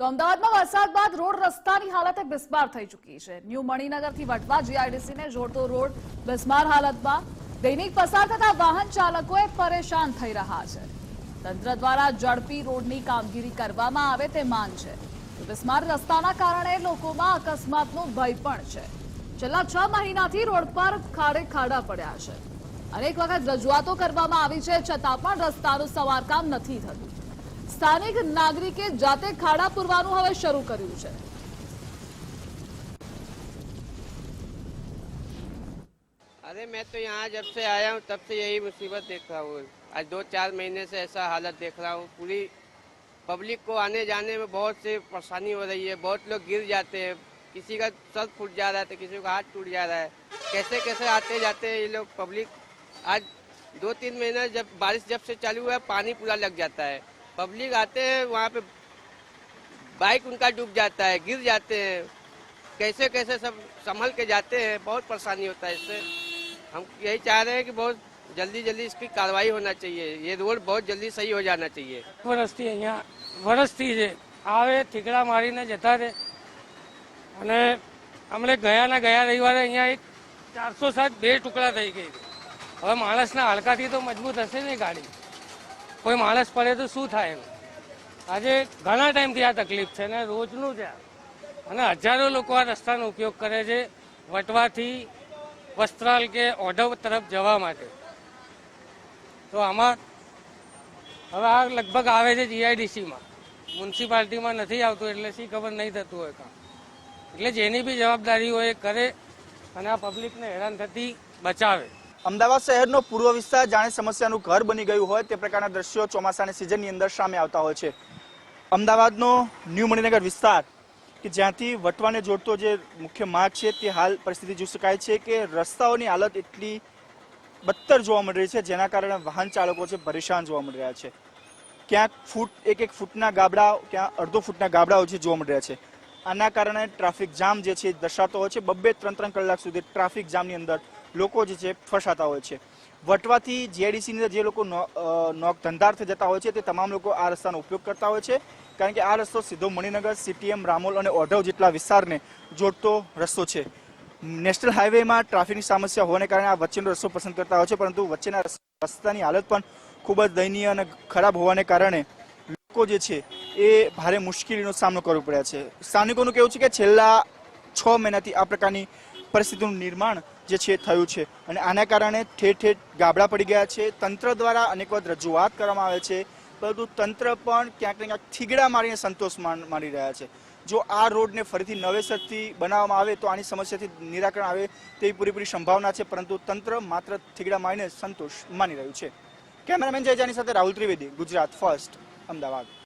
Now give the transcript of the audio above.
તો અમદાવાદમાં વરસાદ બાદ રોડ રસ્તાની હાલત બિસ્માર થઈ ચૂકી છે। ન્યૂ મણિનગરથી વટવા જીઆઈડીસીને જોડતો રોડ બિસ્માર હાલતમાં। દૈનિક પસાર થતા વાહન ચાલકોએ પરેશાન થઈ રહ્યા છે। તંત્ર દ્વારા ઝડપી રોડની કામગીરી કરવામાં આવે તે માંગ છે। બિસ્માર રસ્તાના કારણે લોકોમાં અકસ્માતનો ભય પણ છે। છેલ્લા 6 મહિનાથી રોડ પર ખાડા પડ્યા છે। અનેક વખત રજૂઆતો કરવામાં આવી છે, છતાં પણ રસ્તાનું સમારકામ નથી થતું। સ્થાનિક નાગરિકે જાતે ખાડા પૂરવાનું હવે શરૂ કર્યું છે। अरे मैं तो यहाँ जब से आया हूँ तब से यही मुसीबत देख रहा हूँ। आज 2-4 महीने से ऐसा हालत देख रहा हूँ। पूरी पब्लिक को आने जाने में बहुत से परेशानी हो रही है। बहुत लोग गिर जाते हैं, किसी का सर फूट जा रहा है तो किसी का हाथ टूट जा रहा है। कैसे कैसे आते जाते हैं ये लोग पब्लिक। आज 2-3 महीने बारिश जब से चालू हुआ है पानी पूरा लग जाता है। पब्लिक आते हैं वहाँ पे बाइक उनका डूब जाता है, गिर जाते हैं। कैसे कैसे सब संभल के जाते हैं, बहुत परेशानी होता है इससे। हम यही चाह रहे हैं कि बहुत जल्दी जल्दी इसकी कार्रवाई होना चाहिए। ये रोड बहुत जल्दी सही हो जाना चाहिए। વર્ષથી અહીંયા વર્ષથી છે આવે ઠીકડા મારીને જતા રહે અને અમને ગયા રવિવારે અહીંયા એક 407 બે ટુકડા થઈ ગઈ। હવે માણસના હાડકાથી તો મજબૂત હશે ને ગાડી, કોઈ માણસ પડે તો શું થાય એનું। આજે ઘણા ટાઈમથી આ તકલીફ છે ને રોજનું છે અને હજારો લોકો આ રસ્તાનો ઉપયોગ કરે છે વટવાથી વસ્ત્રાલ કે ઓઢવ તરફ જવા માટે। તો આમાં હવે આ લગભગ આવે છે જીઆઈડીસીમાં, મ્યુનિસિપાલિટીમાં નથી આવતું એટલે શી ખબર નહીં થતું હોય કામ। એટલે જેની બી જવાબદારી હોય એ કરે અને આ પબ્લિકને હેરાન થતી બચાવે। અમદાવાદ શહેરનો પૂર્વ વિસ્તાર જાણે સમસ્યાનું ઘર બની ગયું હોય તે પ્રકારના દ્રશ્યો ચોમાસાની સિઝનની અંદર સામે આવતા હોય છે। અમદાવાદનો ન્યૂ મણિનગર વિસ્તાર કે જ્યાંથી વટવાને જોડતો જે મુખ્ય માર્ગ છે તે હાલ પરિસ્થિતિ જોઈ શકાય છે કે રસ્તાઓની હાલત એટલી બદતર જોવા મળી રહી છે, જેના કારણે વાહન ચાલકો છે પરેશાન જોવા મળી રહ્યા છે। ક્યાંક એક ફૂટના ગાબડા, ક્યાં અડધો ફૂટના ગાબડાઓ છે જોવા મળી રહ્યા છે। આના કારણે ટ્રાફિક જામ જે છે દર્શાતો હોય છે। 2-3 કલાક સુધી ટ્રાફિક જામની અંદર લોકો જે છે ફસાતા હોય છે। વટવાથી જીઆઈડીસીની અંદર જે લોકો ધંધાર્થે જતા હોય છે તે તમામ લોકો આ રસ્તાનો ઉપયોગ કરતા હોય છે, કારણ કે આ રસ્તો સીધો મણિનગર, સીટીએમ, રામોલ અને ઓઢવ જેટલા વિસ્તારને જોડતો રસ્તો છે। નેશનલ હાઈવેમાં ટ્રાફિકની સમસ્યા હોવાને કારણે આ વચ્ચેનો રસ્તો પસંદ કરતા હોય છે, પરંતુ વચ્ચેના રસ્તાની હાલત પણ ખૂબ જ દયનીય અને ખરાબ હોવાને કારણે લોકો જે છે એ ભારે મુશ્કેલીનો સામનો કરવો પડ્યા છે। સ્થાનિકોનું કહેવું છે કે છેલ્લા 6 મહિનાથી આ પ્રકારની પરિસ્થિતિનું નિર્માણ જે છે થયું છે અને આના કારણે ઠેર ઠેર ગાબડા પડી ગયા છે। તંત્ર દ્વારા અનેક વખત રજૂઆત કરવામાં આવે છે, પરંતુ તંત્ર પણ ક્યાંક ને ક્યાંક થીગડા મારીને સંતોષ માની રહ્યા છે। જો આ રોડને ફરીથી નવેસરથી બનાવવામાં આવે તો આની સમસ્યાથી નિરાકરણ આવે તેવી પૂરેપૂરી સંભાવના છે, પરંતુ તંત્ર માત્ર થીગડા મારીને સંતોષ માની રહ્યું છે। કેમેરામેન જયજાની સાથે રાહુલ ત્રિવેદી, ગુજરાત ફર્સ્ટ, અમદાવાદ।